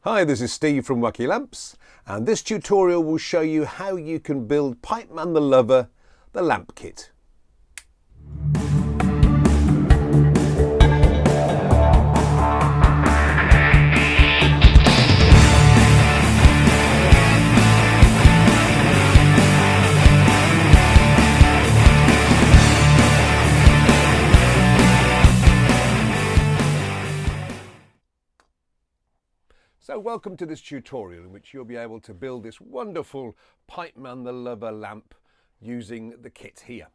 Hi, this is Steve from Wacky Lamps, and this tutorial will show you how you can build PIPEMAN the Lover, the lamp kit. So welcome to this tutorial in which you'll be able to build this wonderful PIPEMAN the Lover lamp using the kit here.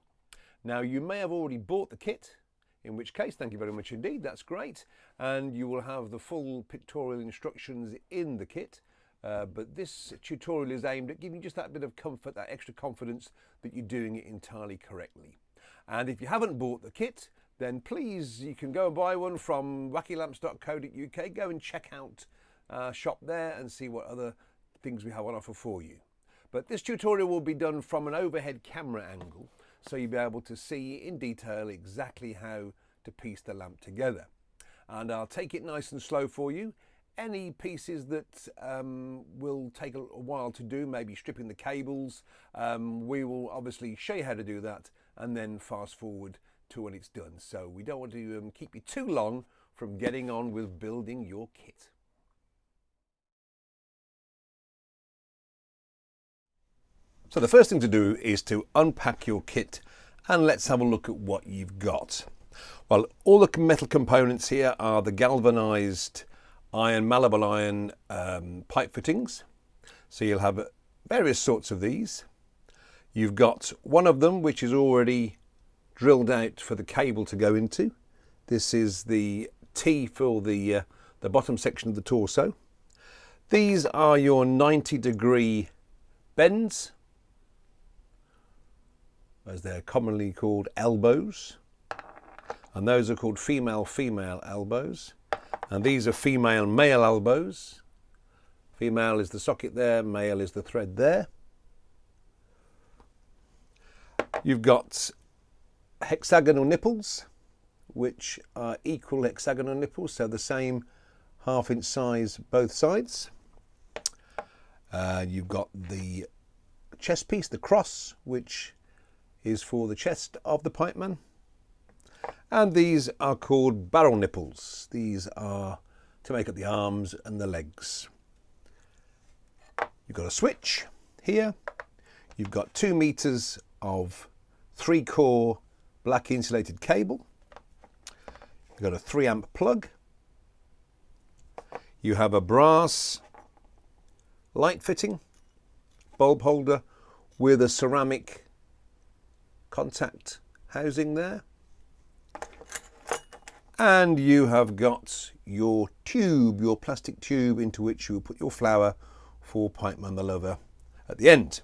Now you may have already bought the kit, in which case thank you very much indeed, that's great, and you will have the full pictorial instructions in the kit, but this tutorial is aimed at giving you just that bit of comfort, that extra confidence that you're doing it entirely correctly. And if you haven't bought the kit, then please you can go and buy one from wackylamps.co.uk. Go and check out shop there and see what other things we have on offer for you. But this tutorial will be done from an overhead camera angle, so you'll be able to see in detail exactly how to piece the lamp together. And I'll take it nice and slow for you. Any pieces that will take a while to do, maybe stripping the cables, we will obviously show you how to do that and then fast forward to when it's done. So we don't want to keep you too long from getting on with building your kit. So the first thing to do is to unpack your kit and let's have a look at what you've got. Well, all the metal components here are the galvanized iron, malleable iron pipe fittings. So you'll have various sorts of these. You've got one of them which is already drilled out for the cable to go into. This is the T for the bottom section of the torso. These are your 90-degree bends, as they're commonly called elbows, and those are called female elbows, and these are male elbows. Female is the socket there, male is the thread there. You've got hexagonal nipples, which are equal hexagonal nipples, so the same half-inch size both sides. You've got the chest piece, the cross, which is for the chest of the PIPEMAN, and these are called barrel nipples. These are to make up the arms and the legs. You've got a switch here. You've got 2 meters of 3-core black insulated cable. You've got a 3-amp plug. You have a brass light fitting, bulb holder with a ceramic contact housing there, and you have got your tube, your plastic tube into which you will put your flower for PIPEMAN the Lover at the end.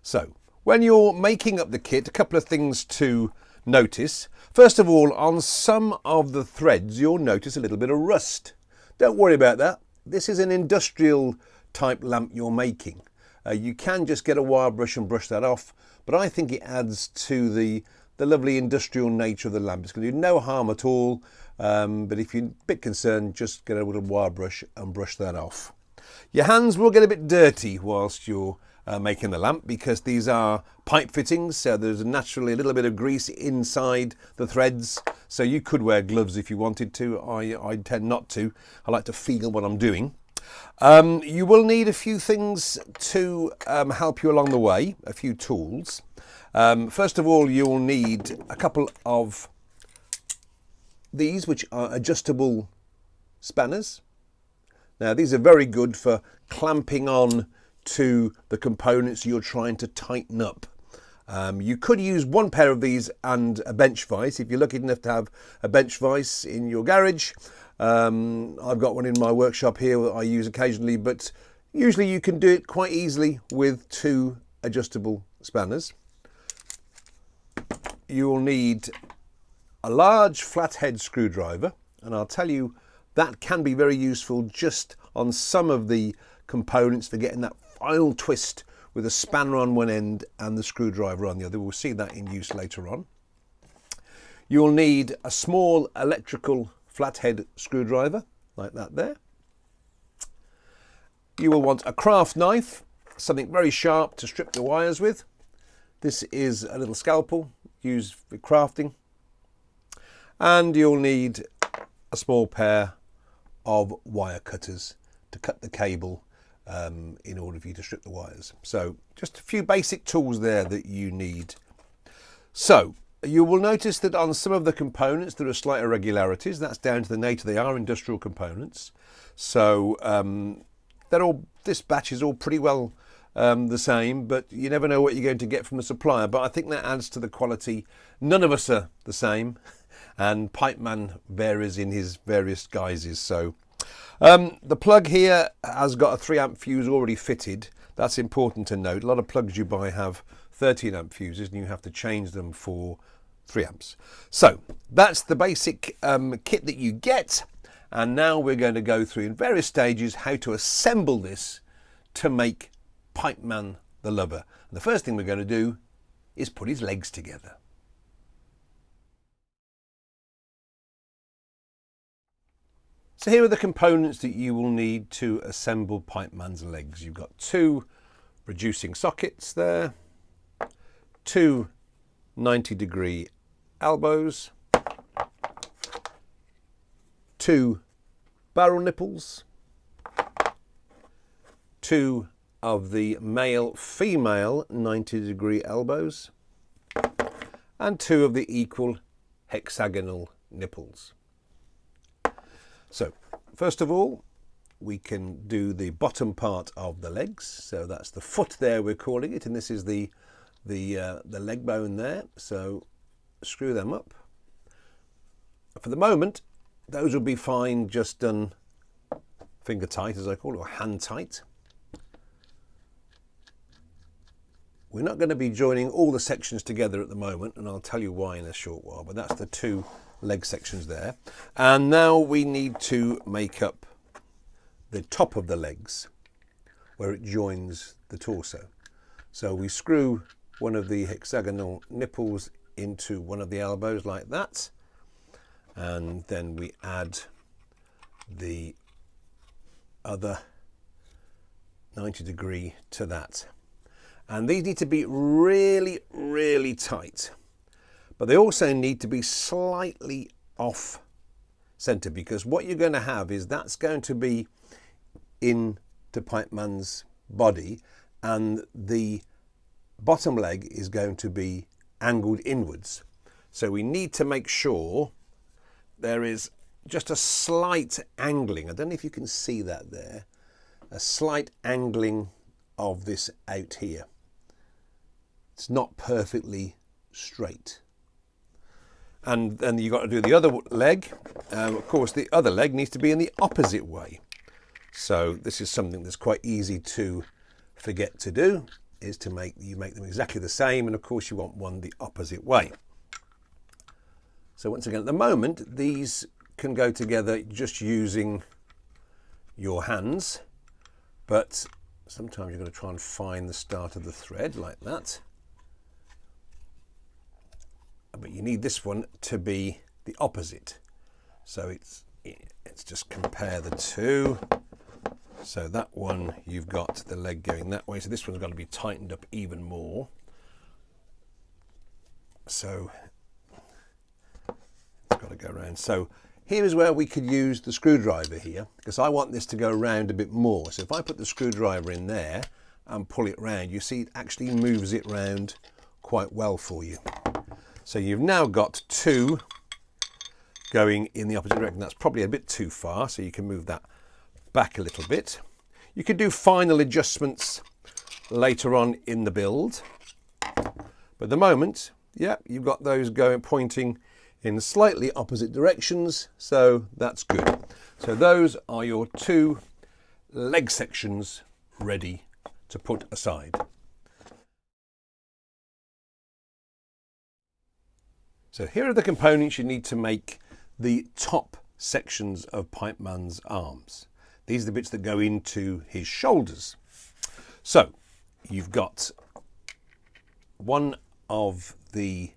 So when you're making up the kit, a couple of things to notice. First of all, on some of the threads you'll notice a little bit of rust. Don't worry about that. This is an industrial type lamp you're making. You can just get a wire brush and brush that off, but I think it adds to the lovely industrial nature of the lamp. It's going to do no harm at all, but if you're a bit concerned, just get a little wire brush and brush that off. Your hands will get a bit dirty whilst you're making the lamp, because these are pipe fittings, so there's naturally a little bit of grease inside the threads, so you could wear gloves if you wanted to. I tend not to. I like to feel what I'm doing. You will need a few things to help you along the way, a few tools. First of all, you'll need a couple of these, which are adjustable spanners. Now these are very good for clamping on to the components you're trying to tighten up. You could use one pair of these and a bench vise if you're lucky enough to have a bench vise in your garage. I've got one in my workshop here that I use occasionally, but usually you can do it quite easily with 2 adjustable spanners. You will need a large flathead screwdriver, and I'll tell you that can be very useful just on some of the components for getting that final twist with a spanner on one end and the screwdriver on the other. We'll see that in use later on. You'll need a small electrical flathead screwdriver like that there. you will want a craft knife, something very sharp to strip the wires with. This is a little scalpel used for crafting. And you'll need a small pair of wire cutters to cut the cable in order for you to strip the wires. So just a few basic tools there that you need. So you will notice that on some of the components there are slight irregularities. That's down to the nature. They are industrial components. So this batch is all pretty well the same, but you never know what you're going to get from the supplier. But I think that adds to the quality. None of us are the same, and PIPEMAN varies in his various guises. So the plug here has got a 3 amp fuse already fitted. That's important to note. A lot of plugs you buy have 13 amp fuses and you have to change them for 3 amps. So that's the basic kit that you get. And now we're going to go through in various stages how to assemble this to make PIPEMAN the lover. And the first thing we're going to do is put his legs together. So here are the components that you will need to assemble PIPEMAN's legs. You've got 2 reducing sockets there, 2 90-degree elbows, 2 barrel nipples, 2 of the male-female 90-degree elbows, and 2 of the equal hexagonal nipples. So first of all, we can do the bottom part of the legs. So that's the foot there, we're calling it, and this is the leg bone there. So screw them up. For the moment, those will be fine, just done finger tight, as I call it, or hand tight. We're not going to be joining all the sections together at the moment, and I'll tell you why in a short while, but that's the 2 leg sections there. And now we need to make up the top of the legs where it joins the torso. So we screw one of the hexagonal nipples into one of the elbows like that, and then we add the other 90-degree to that. And these need to be really, really tight. But they also need to be slightly off center, because what you're going to have is that's going to be into PIPEMAN's body, and the bottom leg is going to be angled inwards. So we need to make sure there is just a slight angling. I don't know if you can see that there. A slight angling of this out here. It's not perfectly straight. And then you've got to do the other leg. Of course, the other leg needs to be in the opposite way. So this is something that's quite easy to forget to do, is to make them exactly the same. And of course, you want one the opposite way. So once again, at the moment, these can go together just using your hands. But sometimes you're going to try and find the start of the thread like that. But you need this one to be the opposite. So let's just compare the 2. So that one, you've got the leg going that way. So this one's got to be tightened up even more. So it's got to go around. So here is where we could use the screwdriver here, because I want this to go around a bit more. So if I put the screwdriver in there and pull it round, you see it actually moves it round quite well for you. So you've now got 2 going in the opposite direction. That's probably a bit too far, so you can move that back a little bit. You can do final adjustments later on in the build. But at the moment, yeah, you've got those pointing in slightly opposite directions, so that's good. So those are your 2 leg sections ready to put aside. So here are the components you need to make the top sections of PIPEMAN's arms. These are the bits that go into his shoulders. So you've got one of the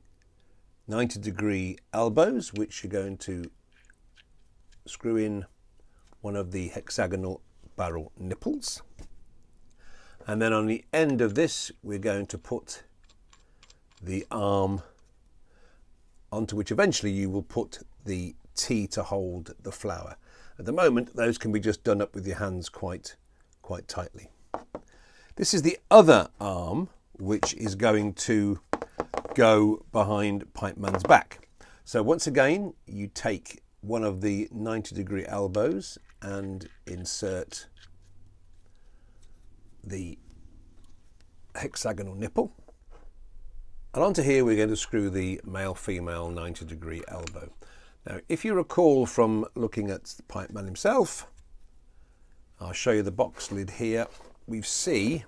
90-degree elbows, which you're going to screw in one of the hexagonal barrel nipples. And then on the end of this, we're going to put the arm onto which eventually you will put the T to hold the flower. At the moment, those can be just done up with your hands quite tightly. This is the other arm, which is going to go behind PIPEMAN's back. So once again, you take one of the 90-degree elbows and insert the hexagonal nipple. And onto here we're going to screw the male-female 90-degree elbow. Now, if you recall from looking at PIPEMAN himself, I'll show you the box lid here. We see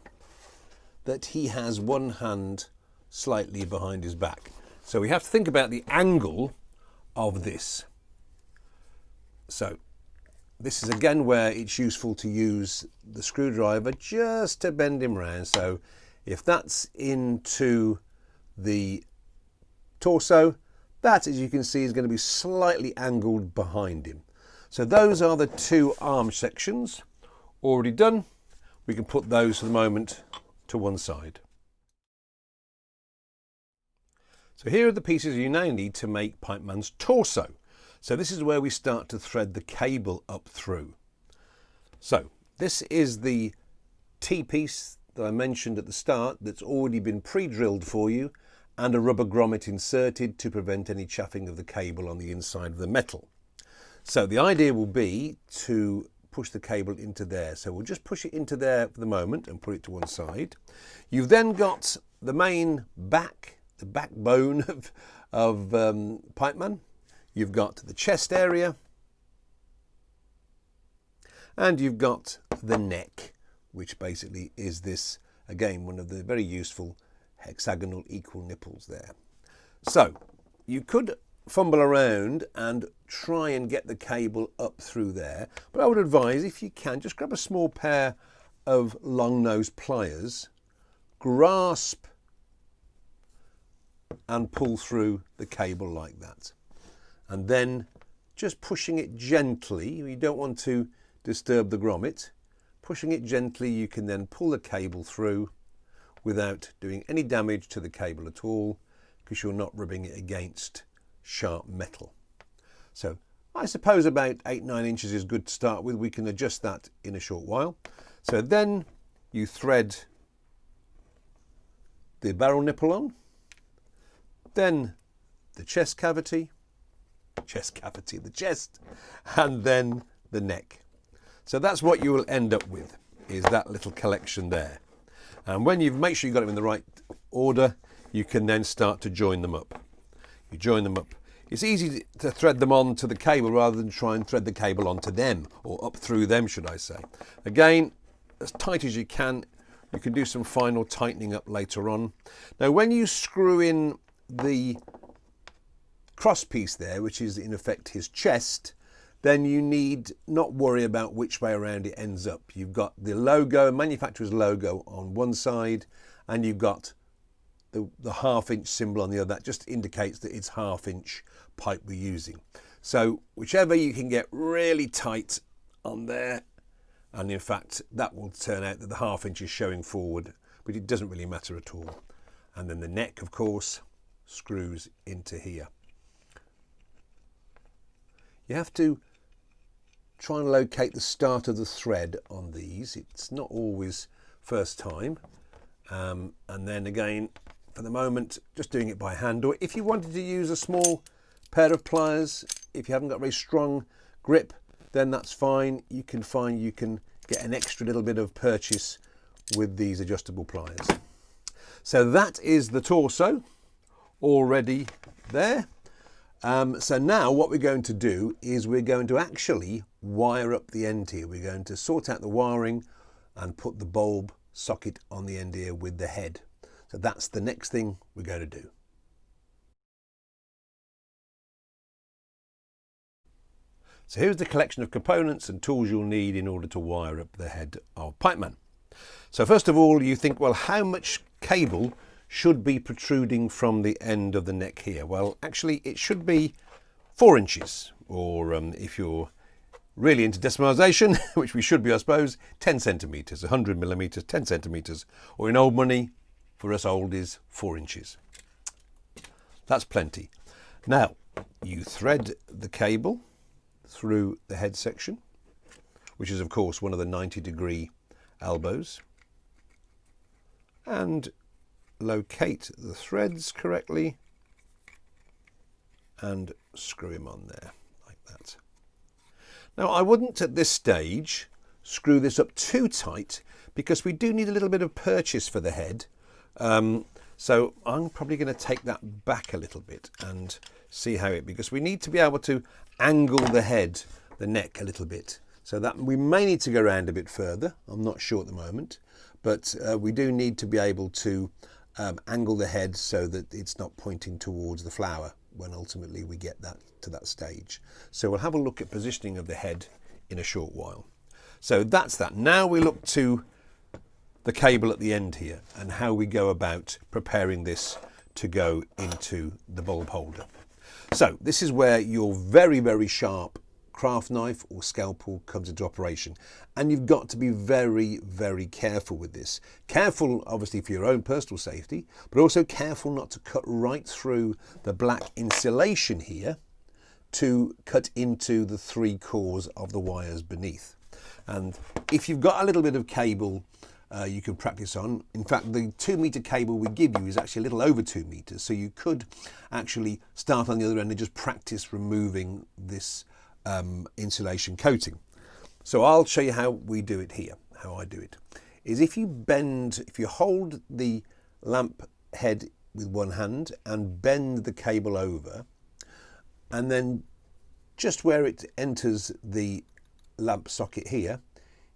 that he has one hand slightly behind his back. So we have to think about the angle of this. So this is again where it's useful to use the screwdriver just to bend him round. So if that's into the torso, that, as you can see, is going to be slightly angled behind him. So those are the two arm sections already done. We can put those for the moment to one side. So here are the pieces you now need to make PIPEMAN's torso. So this is where we start to thread the cable up through. So this is the T-piece that I mentioned at the start that's already been pre-drilled for you, and a rubber grommet inserted to prevent any chaffing of the cable on the inside of the metal. So the idea will be to push the cable into there. So we'll just push it into there for the moment and put it to one side. You've then got the main back, the backbone of PIPEMAN. You've got the chest area, and you've got the neck, which basically is this, again, one of the very useful hexagonal equal nipples there. So you could fumble around and try and get the cable up through there, but I would advise, if you can, just grab a small pair of long nose pliers, grasp and pull through the cable like that, and then just pushing it gently. You don't want to disturb the grommet. Pushing it gently, you can then pull the cable through without doing any damage to the cable at all, because you're not rubbing it against sharp metal. So I suppose about 8-9 inches is good to start with. We can adjust that in a short while. So then you thread the barrel nipple on, then the chest, and then the neck. So that's what you will end up with, is that little collection there. And when you've made sure you've got them in the right order, you can then start to join them up. You join them up. It's easy to thread them onto the cable rather than try and thread the cable onto them, or up through them, should I say. Again, as tight as you can. You can do some final tightening up later on. Now, when you screw in the cross piece there, which is in effect his chest, then you need not worry about which way around it ends up. You've got the logo, manufacturer's logo on one side, and you've got the 1/2 inch symbol on the other. That just indicates that it's 1/2 inch pipe we're using. So whichever you can get really tight on there, and in fact that will turn out that the 1/2 inch is showing forward, but it doesn't really matter at all. And then the neck, of course, screws into here. You have to try and locate the start of the thread on these. It's not always first time. And then again, for the moment, just doing it by hand. Or if you wanted to use a small pair of pliers, if you haven't got very strong grip, then that's fine. You can find you can get an extra little bit of purchase with these adjustable pliers. So that is the torso already there. So now what we're going to do is we're going to actually wire up the end here. We're going to sort out the wiring and put the bulb socket on the end here with the head. So that's the next thing we're going to do. So here's the collection of components and tools you'll need in order to wire up the head of PIPEMAN. So first of all, you think, well, how much cable should be protruding from the end of the neck here? Well, actually it should be 4 inches, or if you're really into decimalisation, which we should be, I suppose, 10 centimetres, 100 millimetres, 10 centimetres, or in old money, for us oldies, 4 inches. That's plenty. Now, you thread the cable through the head section, which is, of course, one of the 90-degree elbows, and locate the threads correctly and screw him on there, like that. Now, I wouldn't at this stage screw this up too tight because we do need a little bit of purchase for the head. So I'm probably going to take that back a little bit and see how because we need to be able to angle the head, the neck a little bit. So that we may need to go around a bit further. I'm not sure at the moment, but we do need to be able to angle the head so that it's not pointing towards the flower when ultimately we get that to that stage. So we'll have a look at positioning of the head in a short while. So that's that. Now we look to the cable at the end here and how we go about preparing this to go into the bulb holder. So this is where your very, very sharp craft knife or scalpel comes into operation, and you've got to be very, very careful with this. Careful obviously for your own personal safety, but also careful not to cut right through the black insulation here to cut into the 3 cores of the wires beneath. And if you've got a little bit of cable you can practice on. In fact, the 2-meter cable we give you is actually a little over 2 meters, so you could actually start on the other end and just practice removing this insulation coating. So I'll show you how we do it here. How I do it is if you hold the lamp head with one hand and bend the cable over, and then just where it enters the lamp socket here,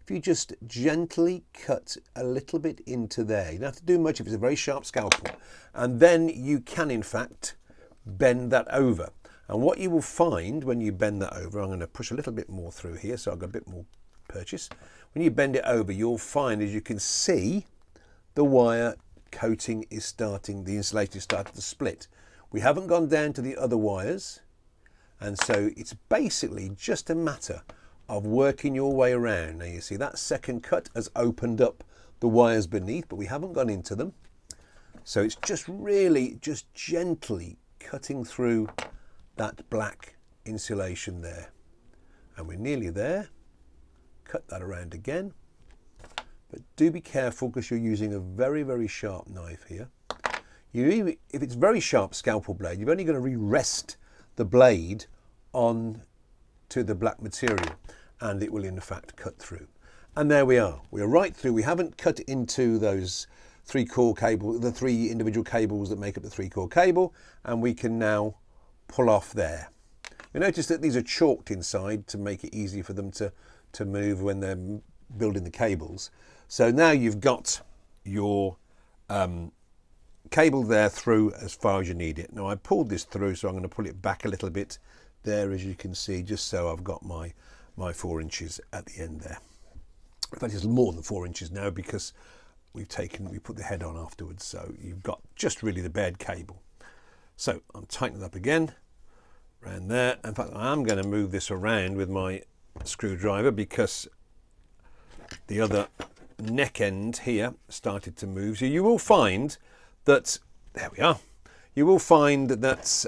if you just gently cut a little bit into there, you don't have to do much if it's a very sharp scalpel, and then you can in fact bend that over. And what you will find when you bend that over, I'm going to push a little bit more through here so I've got a bit more purchase. When you bend it over, you'll find, as you can see, the wire coating is starting, the insulation is starting to split. We haven't gone down to the other wires, and so it's basically just a matter of working your way around. Now you see that second cut has opened up the wires beneath, but we haven't gone into them. So it's just really just gently cutting through that black insulation there. And we're nearly there. Cut that around again. But do be careful because you're using a very, very sharp knife here. If it's very sharp scalpel blade, you're only going to re-rest the blade on to the black material, and it will in fact cut through. And there we are. We're right through. We haven't cut into those 3-core cable, the 3 individual cables that make up the 3-core cable, and we can now pull off there. You notice that these are chalked inside to make it easy for them to move when they're building the cables. So now you've got your cable there through as far as you need it. Now I pulled this through, so I'm going to pull it back a little bit there, as you can see, just so I've got my 4 inches at the end there. In fact, it's more than 4 inches now because we put the head on afterwards, so you've got just really the bared cable. So I'm tightening it up again around there. In fact, I am going to move this around with my screwdriver because the other neck end here started to move. So you will find that, there we are, you will find that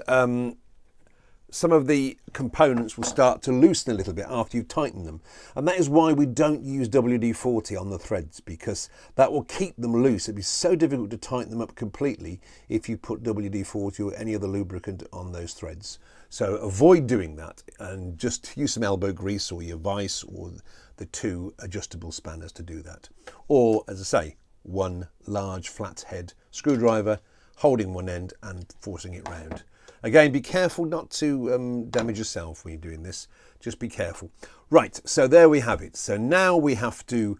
some of the components will start to loosen a little bit after you tighten them. And that is why we don't use WD-40 on the threads, because that will keep them loose. It'd be so difficult to tighten them up completely if you put WD-40 or any other lubricant on those threads. So avoid doing that and just use some elbow grease or your vise or the 2 adjustable spanners to do that. Or, as I say, one large flathead screwdriver holding one end and forcing it round. Again, be careful not to damage yourself when you're doing this. Just be careful. Right, so there we have it. So now we have to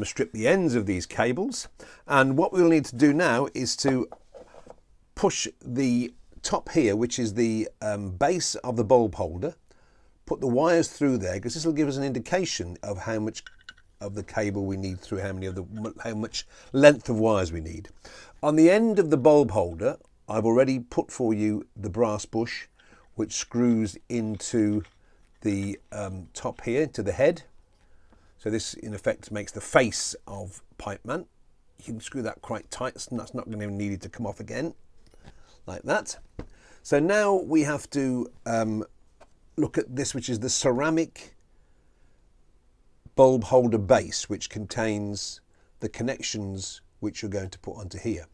strip the ends of these cables. And what we'll need to do now is to push the top here, which is the base of the bulb holder, put the wires through there, because this will give us an indication of how much of the cable we need through, how much length of wires we need. On the end of the bulb holder, I've already put for you the brass bush, which screws into the top here to the head. So this in effect makes the face of PIPEMAN. You can screw that quite tight, so that's not going to be needed to come off again, like that. So now we have to look at this, which is the ceramic bulb holder base, which contains the connections which you're going to put onto here.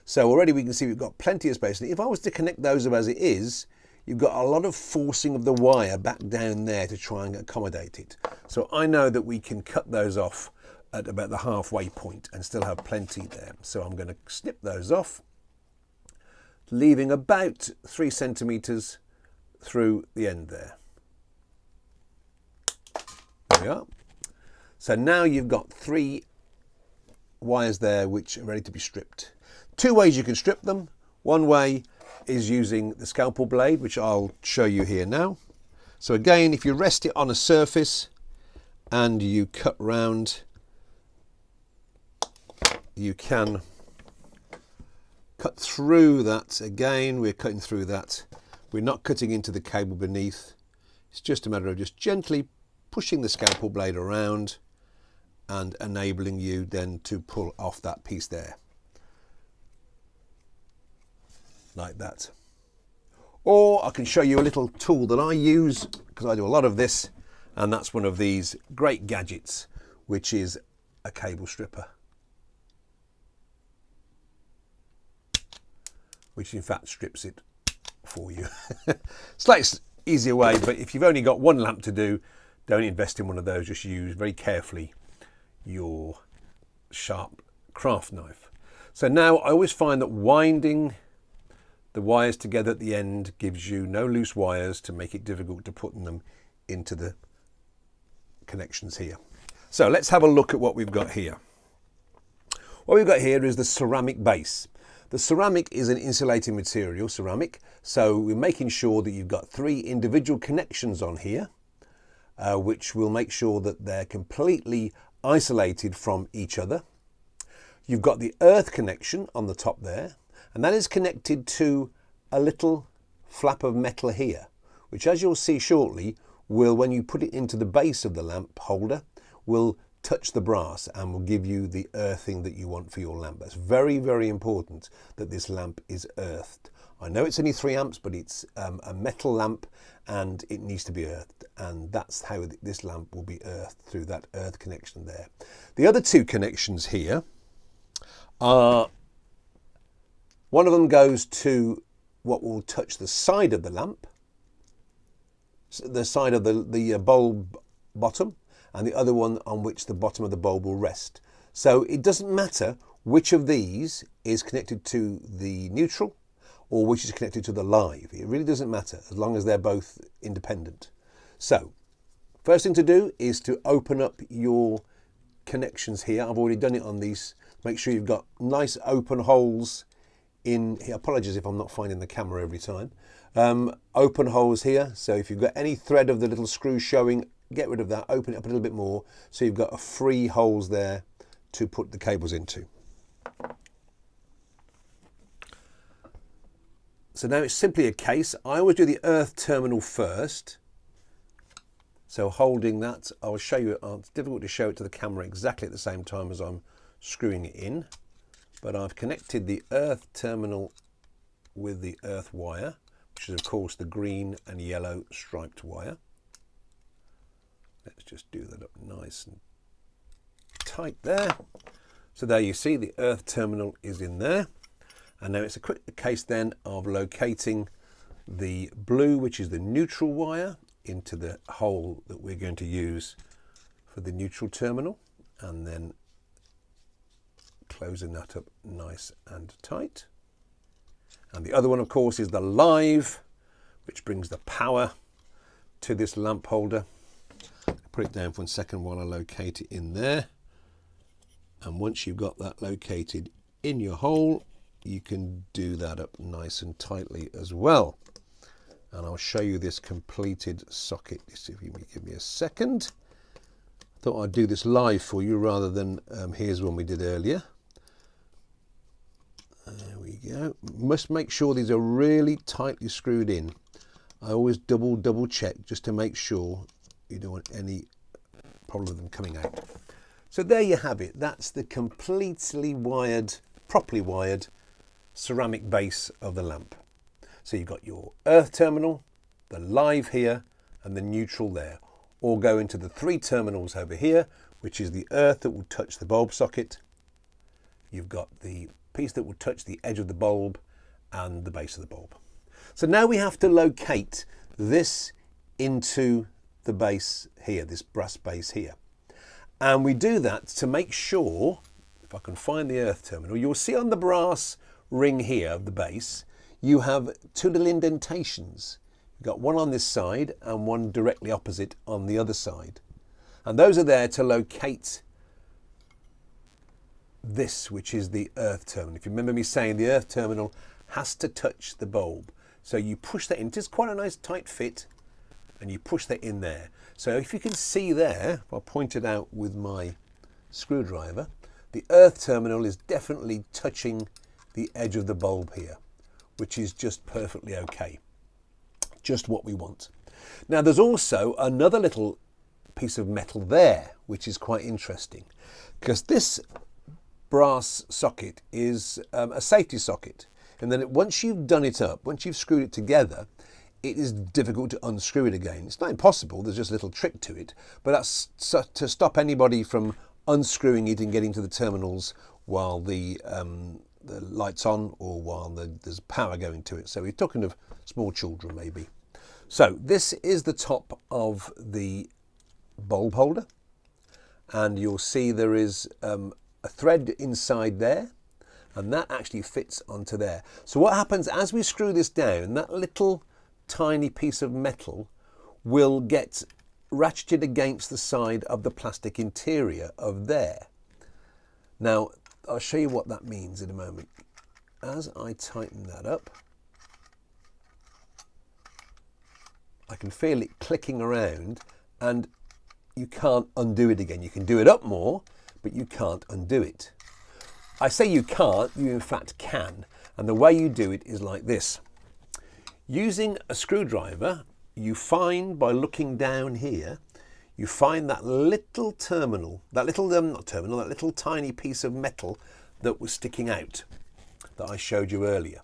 So already we can see we've got plenty of space. If I was to connect those up as it is, you've got a lot of forcing of the wire back down there to try and accommodate it. So I know that we can cut those off at about the halfway point and still have plenty there. So I'm going to snip those off, leaving about 3 centimeters through the end there. There we are. So now you've got 3 wires there which are ready to be stripped. 2 ways you can strip them. One way is using the scalpel blade, which I'll show you here now. So again, if you rest it on a surface and you cut round, you can cut through that. Again, we're cutting through that. We're not cutting into the cable beneath. It's just a matter of just gently pushing the scalpel blade around and enabling you then to pull off that piece there. Like that. Or I can show you a little tool that I use, because I do a lot of this, and that's one of these great gadgets, which is a cable stripper, which in fact strips it for you. Slightly easier way, but if you've only got one lamp to do, don't invest in one of those. Just use very carefully your sharp craft knife. So now I always find that winding the wires together at the end gives you no loose wires to make it difficult to put them into the connections here. So let's have a look at what we've got here. What we've got here is the ceramic base. The ceramic is an insulating material, ceramic, so we're making sure that you've got 3 individual connections on here, which will make sure that they're completely isolated from each other. You've got the earth connection on the top there, and that is connected to a little flap of metal here, which, as you'll see shortly, will, when you put it into the base of the lamp holder, will touch the brass and will give you the earthing that you want for your lamp. That's very, very important that this lamp is earthed. I know it's only 3 amps, but it's a metal lamp and it needs to be earthed, and that's how this lamp will be earthed, through that earth connection there. The other 2 connections here are, one of them goes to what will touch the side of the lamp, the side of the bulb bottom, and the other one on which the bottom of the bulb will rest. So it doesn't matter which of these is connected to the neutral or which is connected to the live. It really doesn't matter as long as they're both independent. So first thing to do is to open up your connections here. I've already done it on these. Make sure you've got nice open holes in here. Apologies if I'm not finding the camera every time. Open holes here. So if you've got any thread of the little screw showing, get rid of that, open it up a little bit more, so you've got a free holes there to put the cables into. So now it's simply a case. I always do the earth terminal first. So holding that, I'll show you, it's difficult to show it to the camera exactly at the same time as I'm screwing it in, but I've connected the earth terminal with the earth wire, which is of course the green and yellow striped wire. Let's just do that up nice and tight there. So there you see the earth terminal is in there. And now it's a quick case then of locating the blue, which is the neutral wire, into the hole that we're going to use for the neutral terminal, and then closing that up nice and tight. And the other one, of course, is the live, which brings the power to this lamp holder. Put it down for 1 second while I locate it in there. And once you've got that located in your hole, you can do that up nice and tightly as well. And I'll show you this completed socket. Just if you give me a second. I thought I'd do this live for you rather than here's one we did earlier. There we go. Must make sure these are really tightly screwed in. I always double check just to make sure you don't want any problem with them coming out. So there you have it. That's the completely wired, properly wired ceramic base of the lamp. So you've got your earth terminal, the live here, and the neutral there. All go into the 3 terminals over here, which is the earth that will touch the bulb socket. You've got the piece that will touch the edge of the bulb and the base of the bulb. So now we have to locate this into the base here, this brass base here. And we do that to make sure, if I can find the earth terminal, you'll see on the brass ring here of the base, you have 2 little indentations. You've got one on this side and one directly opposite on the other side. And those are there to locate this, which is the earth terminal. If you remember me saying the earth terminal has to touch the bulb. So you push that in. It's quite a nice tight fit, and you push that in there. So if you can see there, if I point it out with my screwdriver, the earth terminal is definitely touching the edge of the bulb here, which is just perfectly okay. Just what we want. Now there's also another little piece of metal there, which is quite interesting, because this brass socket is a safety socket, and then once you've done it up, once you've screwed it together, it is difficult to unscrew it again. It's not impossible, there's just a little trick to it, but that's to stop anybody from unscrewing it and getting to the terminals while the light's on or while there's power going to it. So we're talking of small children maybe. So this is the top of the bulb holder, and you'll see there is a thread inside there, and that actually fits onto there. So what happens as we screw this down, that little tiny piece of metal will get ratcheted against the side of the plastic interior of there. Now I'll show you what that means in a moment. As I tighten that up, I can feel it clicking around, and you can't undo it again. You can do it up more, but you can't undo it. I say you can't, you in fact can. And the way you do it is like this. Using a screwdriver, you find, by looking down here, you find that little terminal, that little tiny piece of metal that was sticking out that I showed you earlier.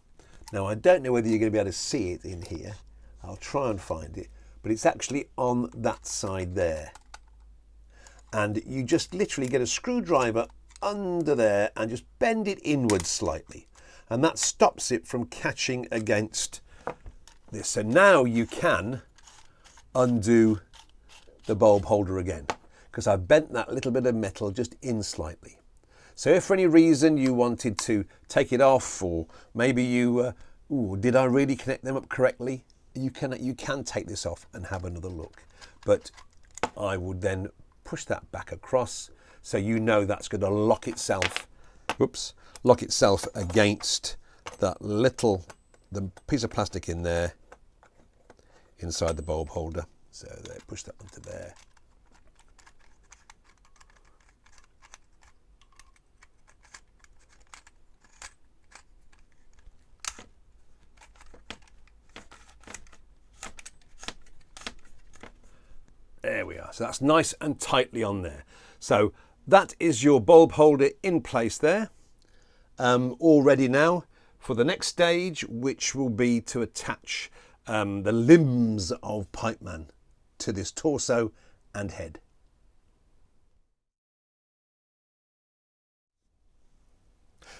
Now I don't know whether you're going to be able to see it in here. I'll try and find it, but it's actually on that side there. And you just literally get a screwdriver under there and just bend it inwards slightly. And that stops it from catching against this. So now you can undo the bulb holder again, because I've bent that little bit of metal just in slightly. So if for any reason you wanted to take it off, or maybe you, did I really connect them up correctly? You can take this off and have another look. But I would then push that back across, so you know that's going to lock itself, lock itself against that the piece of plastic in there, inside the bulb holder. So there, push that onto there. There we are. So that's nice and tightly on there. So that is your bulb holder in place there, all ready now for the next stage, which will be to attach the limbs of PIPEMAN to this torso and head.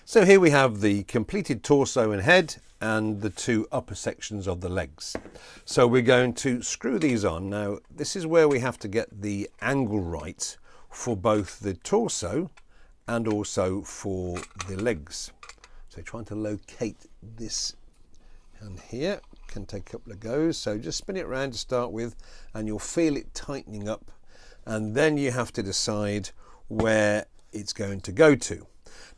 So here we have the completed torso and head and the 2 upper sections of the legs. So we're going to screw these on. Now this is where we have to get the angle right for both the torso and also for the legs. So trying to locate this hand here can take a couple of goes. So just spin it around to start with, and you'll feel it tightening up, and then you have to decide where it's going to go to.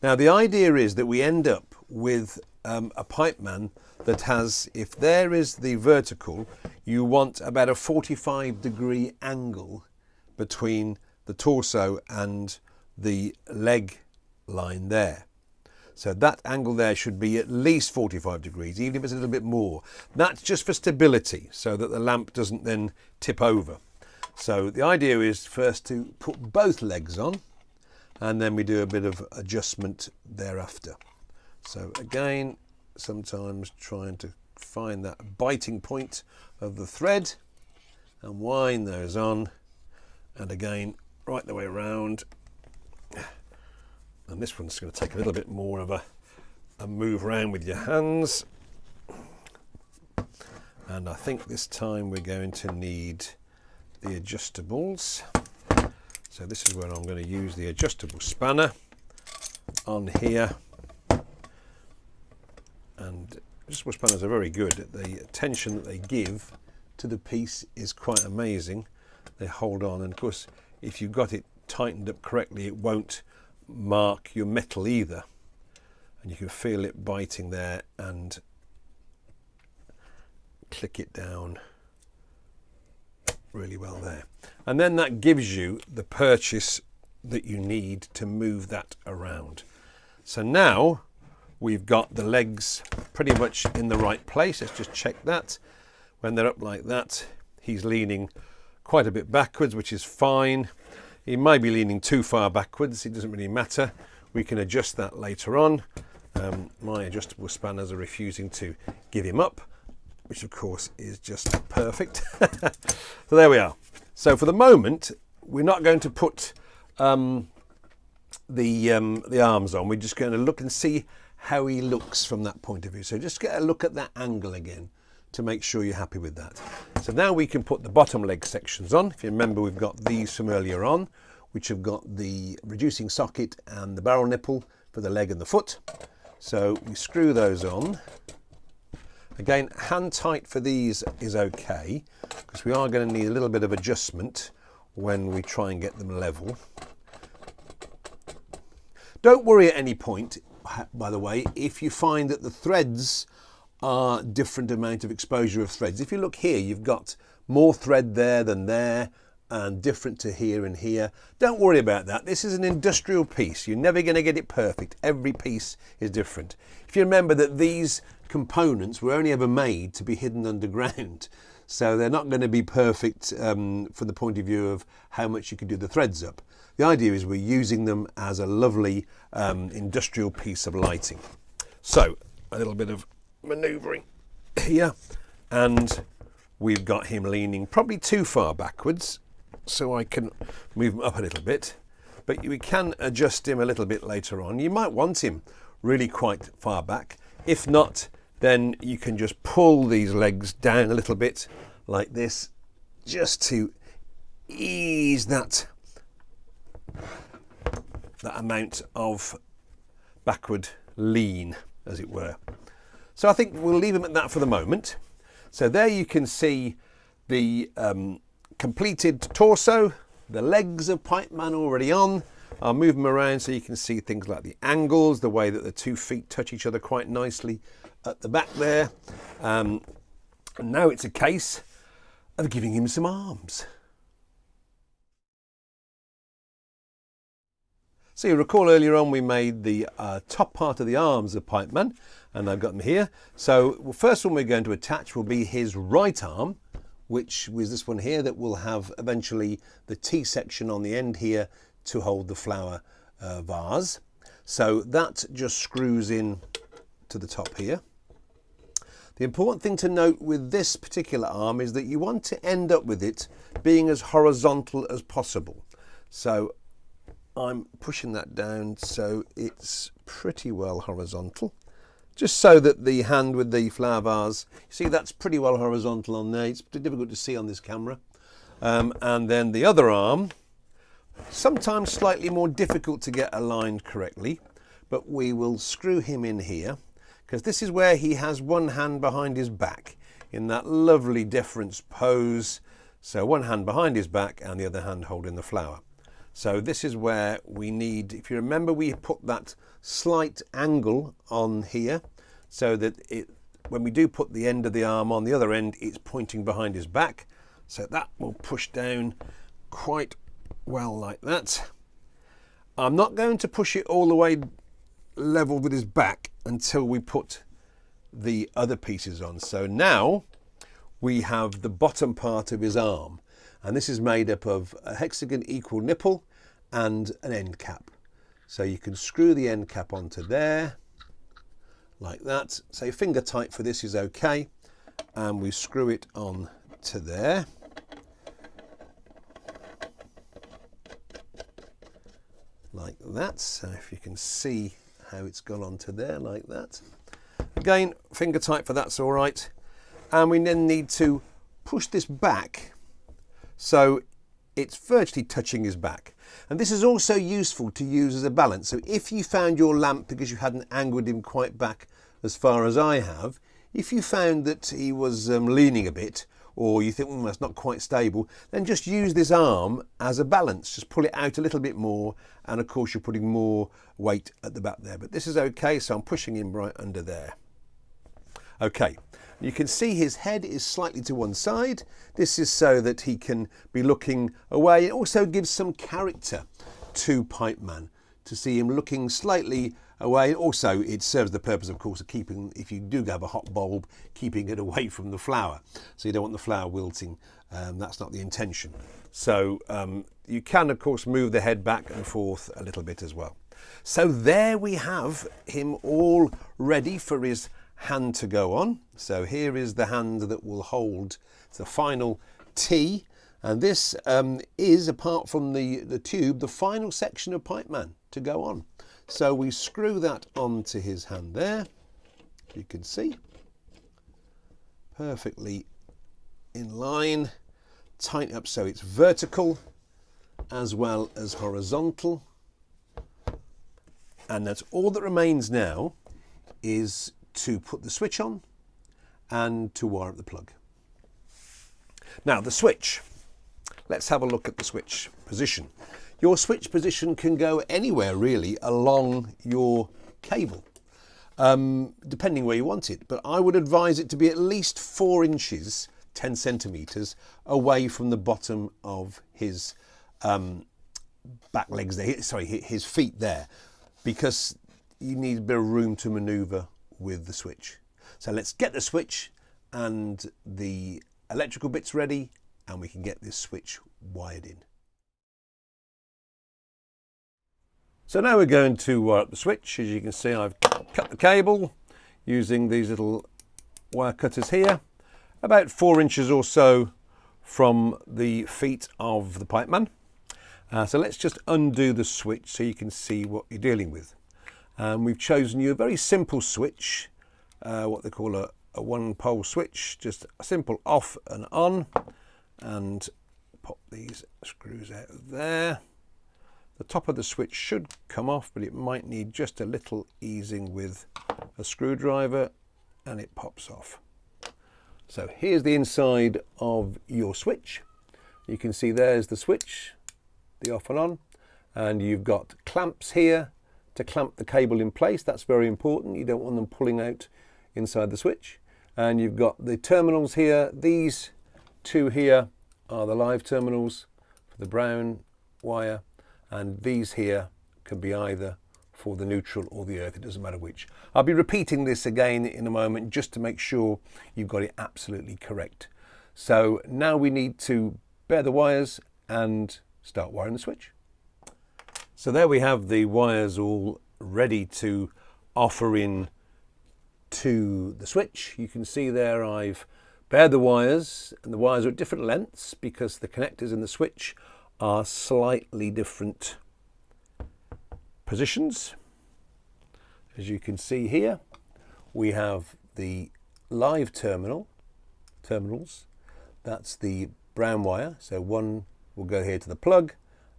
Now the idea is that we end up with a PIPEMAN that has, if there is the vertical, you want about a 45-degree angle between the torso and the leg line there. So that angle there should be at least 45 degrees, even if it's a little bit more. That's just for stability, so that the lamp doesn't then tip over. So the idea is first to put both legs on, and then we do a bit of adjustment thereafter. So again, sometimes trying to find that biting point of the thread and wind those on, and again right the way around. And this one's going to take a little bit more of a move around with your hands, and I think this time we're going to need the adjustables. So this is where I'm going to use the adjustable spanner on here, and adjustable spanners are very good. The tension that they give to the piece is quite amazing. They hold on, and of course if you've got it tightened up correctly, it won't mark your metal either, and you can feel it biting there, and click it down really well there. And then that gives you the purchase that you need to move that around. So now we've got the legs pretty much in the right place. Let's just check that. When they're up like that, he's leaning quite a bit backwards, which is fine. He might be leaning too far backwards, it doesn't really matter. We can adjust that later on. My adjustable spanners are refusing to give him up, which of course is just perfect. So there we are. So for the moment, we're not going to put the arms on. We're just going to look and see how he looks from that point of view. So just get a look at that angle again to make sure you're happy with that. So now we can put the bottom leg sections on. If you remember, we've got these from earlier on, which have got the reducing socket and the barrel nipple for the leg and the foot. So we screw those on. Again, hand tight for these is okay, because we are going to need a little bit of adjustment when we try and get them level. Don't worry at any point, by the way, if you find that the threads are different amount of exposure of threads. If you look here, you've got more thread there than there, and different to here and here. Don't worry about that. This is an industrial piece. You're never going to get it perfect. Every piece is different. If you remember that these components were only ever made to be hidden underground, so they're not going to be perfect from the point of view of how much you can do the threads up. The idea is we're using them as a lovely industrial piece of lighting. So a little bit of manoeuvring here, and we've got him leaning probably too far backwards, so I can move him up a little bit, but we can adjust him a little bit later on. You might want him really quite far back. If not, then you can just pull these legs down a little bit like this, just to ease that amount of backward lean, as it were. So I think we'll leave him at that for the moment. So there you can see the completed torso, the legs of PIPEMAN already on. I'll move them around so you can see things like the angles, the way that the 2 feet touch each other quite nicely at the back there. And now it's a case of giving him some arms. So you recall earlier on we made the top part of the arms of PIPEMAN, and I've got them here. So the first one we're going to attach will be his right arm, which was this one here that will have eventually the T section on the end here to hold the flower vase. So that just screws in to the top here. The important thing to note with this particular arm is that you want to end up with it being as horizontal as possible. So I'm pushing that down so it's pretty well horizontal, just so that the hand with the flower vase, you see that's pretty well horizontal on there. It's pretty difficult to see on this camera. And then the other arm, sometimes slightly more difficult to get aligned correctly, but we will screw him in here, because this is where he has one hand behind his back in that lovely deference pose. So one hand behind his back and the other hand holding the flower. So this is where we need, if you remember, we put that slight angle on here so that when we do put the end of the arm on the other end, it's pointing behind his back. So that will push down quite well like that. I'm not going to push it all the way level with his back until we put the other pieces on. So now we have the bottom part of his arm, and this is made up of a hexagon equal nipple and an end cap. So you can screw the end cap onto there like that. So finger tight for this is okay, and we screw it on to there. Like that. So if you can see how it's gone onto there like that. Again, finger tight for that's all right. And we then need to push this back so it's virtually touching his back. And this is also useful to use as a balance. So if you found your lamp, because you hadn't angled him quite back as far as I have, if you found that he was leaning a bit, or you think, that's not quite stable, then just use this arm as a balance. Just pull it out a little bit more, and of course you're putting more weight at the back there. But this is okay, so I'm pushing him right under there. Okay, you can see his head is slightly to one side. This is so that he can be looking away. It also gives some character to PIPEMAN, to see him looking slightly away. Also, it serves the purpose, of course, of keeping, if you do have a hot bulb, keeping it away from the flower. So you don't want the flower wilting. That's not the intention. So you can, of course, move the head back and forth a little bit as well. So there we have him all ready for his hand to go on. So here is the hand that will hold the final T. And this is, apart from the tube, the final section of PIPEMAN to go on. So we screw that onto his hand there, you can see, perfectly in line, tighten up so it's vertical as well as horizontal. And that's all that remains now, is to put the switch on and to wire up the plug. Now the switch, let's have a look at the switch position. Your switch position can go anywhere really along your cable, depending where you want it. But I would advise it to be at least 4 inches, 10 centimetres, away from the bottom of his back legs there, sorry, his feet there, because you need a bit of room to manoeuvre with the switch. So let's get the switch and the electrical bits ready, and we can get this switch wired in. So now we're going to wire up the switch. As you can see, I've cut the cable using these little wire cutters here, about 4 inches or so from the feet of the PIPEMAN. So let's just undo the switch so you can see what you're dealing with. We've chosen you a very simple switch, what they call a one-pole switch, just a simple off and on, and pop these screws out of there. The top of the switch should come off, but it might need just a little easing with a screwdriver, and it pops off. So here's the inside of your switch. You can see there's the switch, the off and on, and you've got clamps here to clamp the cable in place. That's very important. You don't want them pulling out inside the switch. And you've got the terminals here. These two here are the live terminals for the brown wire, and these here can be either for the neutral or the earth, it doesn't matter which. I'll be repeating this again in a moment just to make sure you've got it absolutely correct. So now we need to bare the wires and start wiring the switch. So there we have the wires all ready to offer in to the switch. You can see there I've bared the wires, and the wires are at different lengths because the connectors in the switch are slightly different positions. As you can see here, we have the live terminals. That's the brown wire, so one will go here to the plug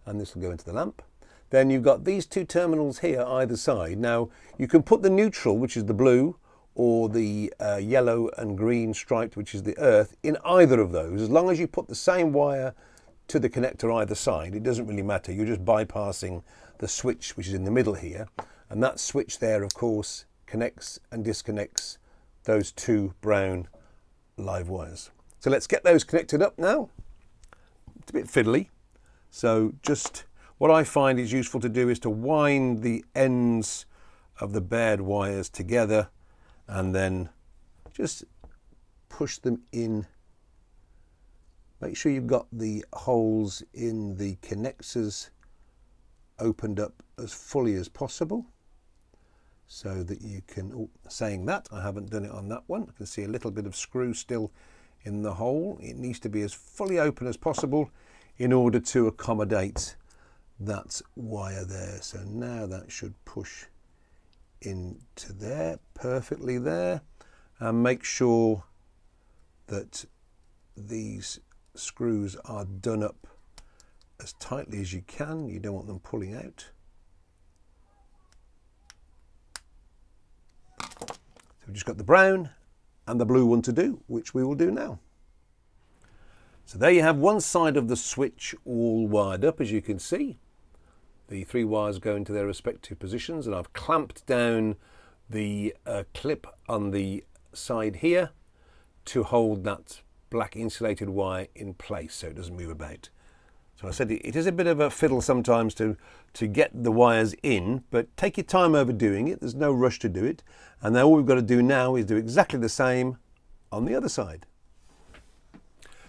and this will go into the lamp. Then you've got these two terminals here either side. Now you can put the neutral, which is the blue, or the yellow and green striped, which is the earth, in either of those. As long as you put the same wire to the connector either side, it doesn't really matter. You're just bypassing the switch, which is in the middle here. And that switch there, of course, connects and disconnects those two brown live wires. So let's get those connected up now. It's a bit fiddly. So just what I find is useful to do is to wind the ends of the bared wires together and then just push them in. Make sure you've got the holes in the connectors opened up as fully as possible so that you can, oh, saying that, I haven't done it on that one. I can see a little bit of screw still in the hole. It needs to be as fully open as possible in order to accommodate that wire there. So now that should push into there, perfectly there, and make sure that these screws are done up as tightly as you can. You don't want them pulling out. So we've just got the brown and the blue one to do, which we will do now. So there you have one side of the switch all wired up, as you can see. The 3 wires go into their respective positions, and I've clamped down the clip on the side here to hold that black insulated wire in place so it doesn't move about. So I said it is a bit of a fiddle sometimes to get the wires in, but take your time overdoing it. There's no rush to do it. And then all we've got to do now is do exactly the same on the other side.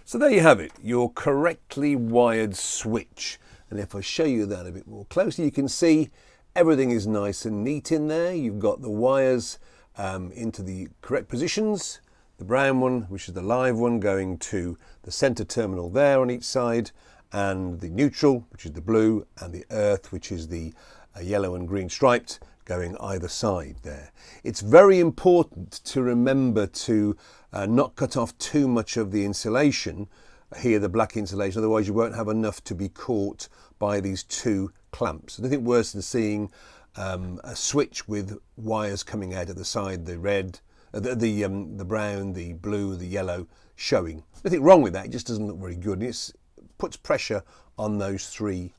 So there you have it, your correctly wired switch. And if I show you that a bit more closely, you can see everything is nice and neat in there. You've got the wires into the correct positions. The brown one, which is the live one, going to the center terminal there on each side, and the neutral, which is the blue, and the earth, which is the yellow and green striped, going either side there. It's very important to remember to not cut off too much of the insulation here, the black insulation, otherwise you won't have enough to be caught by these 2 clamps. Nothing worse than seeing a switch with wires coming out of the side, the red, the brown, the blue, the yellow showing. Nothing wrong with that, it just doesn't look very good, and it puts pressure on those 3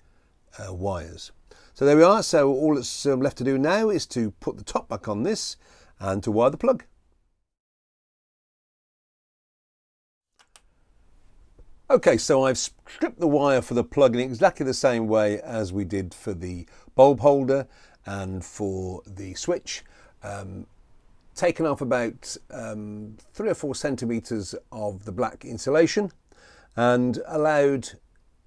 wires. So there we are. So all that's left to do now is to put the top back on this and to wire the plug. Okay, so I've stripped the wire for the plug in exactly the same way as we did for the bulb holder and for the switch. Taken off about 3 or 4 centimeters of the black insulation and allowed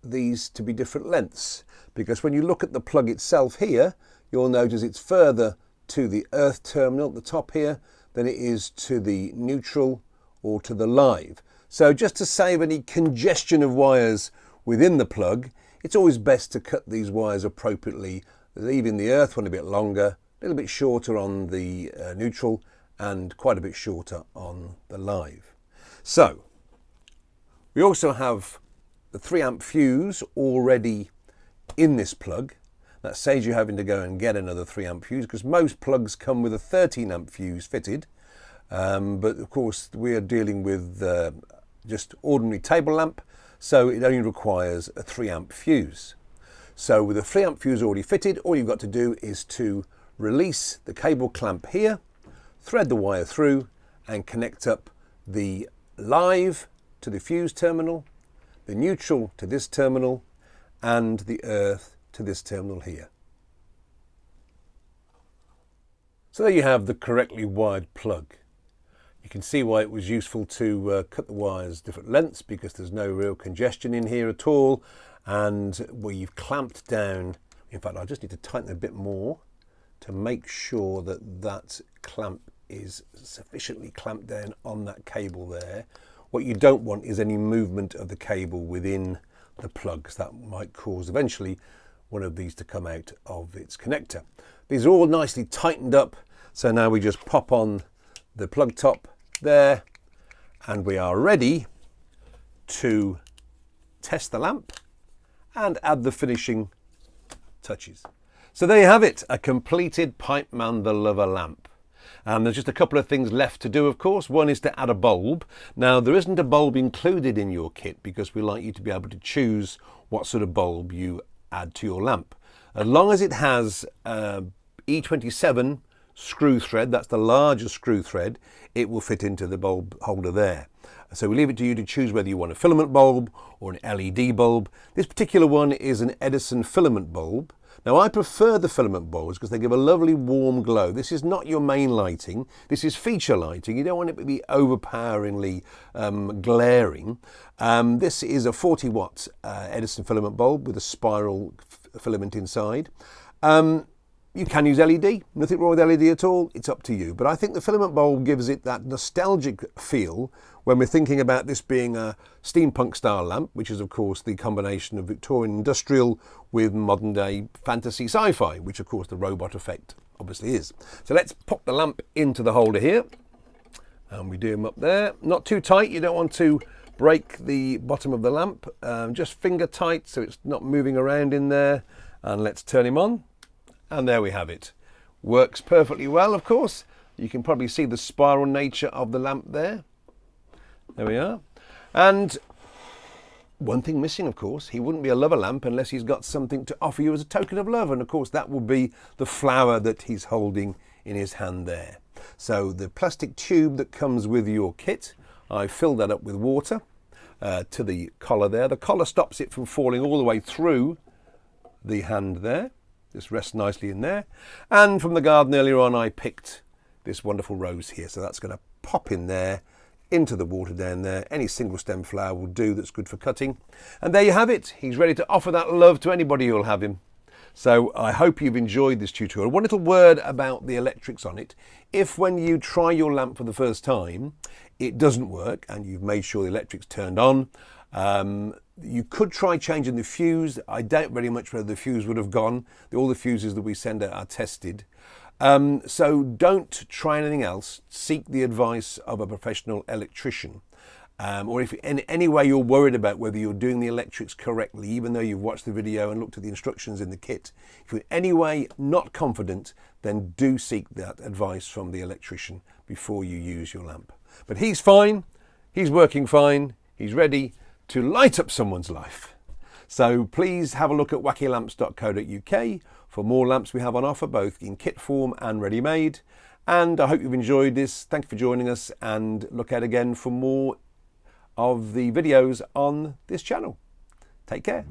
these to be different lengths, because when you look at the plug itself here, you'll notice it's further to the earth terminal at the top here than it is to the neutral or to the live. So just to save any congestion of wires within the plug, it's always best to cut these wires appropriately, leaving the earth one a bit longer, a little bit shorter on the neutral, and quite a bit shorter on the live. So we also have the 3 amp fuse already in this plug. That saves you having to go and get another 3 amp fuse, because most plugs come with a 13 amp fuse fitted. But of course we are dealing with just ordinary table lamp, so it only requires a 3 amp fuse. So with a 3 amp fuse already fitted, all you've got to do is to release the cable clamp here, thread the wire through and connect up the live to the fuse terminal, the neutral to this terminal, and the earth to this terminal here. So there you have the correctly wired plug. You can see why it was useful to cut the wires different lengths, because there's no real congestion in here at all, and where you've clamped down. In fact, I just need to tighten a bit more to make sure that that clamp is sufficiently clamped down on that cable there. What you don't want is any movement of the cable within the plugs. That might cause eventually one of these to come out of its connector. These are all nicely tightened up, so now we just pop on the plug top there and we are ready to test the lamp and add the finishing touches. So there you have it, a completed PIPEMAN the Lover lamp. And there's just a couple of things left to do, of course. One is to add a bulb. Now, there isn't a bulb included in your kit because we like you to be able to choose what sort of bulb you add to your lamp. As long as it has E27 screw thread, that's the larger screw thread, it will fit into the bulb holder there. So we leave it to you to choose whether you want a filament bulb or an LED bulb. This particular one is an Edison filament bulb, Now I prefer the filament bulbs because they give a lovely warm glow. This is not your main lighting, this is feature lighting. You don't want it to be overpoweringly glaring. This is a 40 watt Edison filament bulb with a spiral filament inside. You can use LED, nothing wrong with LED at all, it's up to you. But I think the filament bulb gives it that nostalgic feel when we're thinking about this being a steampunk style lamp, which is of course the combination of Victorian industrial with modern day fantasy sci-fi, which of course the robot effect obviously is. So let's pop the lamp into the holder here, and we do them up there. Not too tight, you don't want to break the bottom of the lamp, just finger tight so it's not moving around in there. And let's turn him on. And there we have it. Works perfectly well, of course. You can probably see the spiral nature of the lamp there. There we are. And one thing missing, of course, he wouldn't be a lover lamp unless he's got something to offer you as a token of love. And of course, that would be the flower that he's holding in his hand there. So the plastic tube that comes with your kit, I filled that up with water to the collar there. The collar stops it from falling all the way through the hand there. Just rests nicely in there. And from the garden earlier on, I picked this wonderful rose here. So that's going to pop in there into the water down there. Any single stem flower will do that's good for cutting. And there you have it. He's ready to offer that love to anybody who'll have him. So I hope you've enjoyed this tutorial. One little word about the electrics on it. If when you try your lamp for the first time, it doesn't work and you've made sure the electric's turned on, you could try changing the fuse. I doubt very much whether the fuse would have gone. All the fuses that we send out are tested. So don't try anything else. Seek the advice of a professional electrician. Or if in any way you're worried about whether you're doing the electrics correctly, even though you've watched the video and looked at the instructions in the kit, if you're in any way not confident, then do seek that advice from the electrician before you use your lamp. But he's fine, he's working fine, he's ready to light up someone's life. So please have a look at wackylamps.co.uk for more lamps we have on offer, both in kit form and ready-made. And I hope you've enjoyed this. Thank you for joining us, and look out again for more of the videos on this channel. Take care.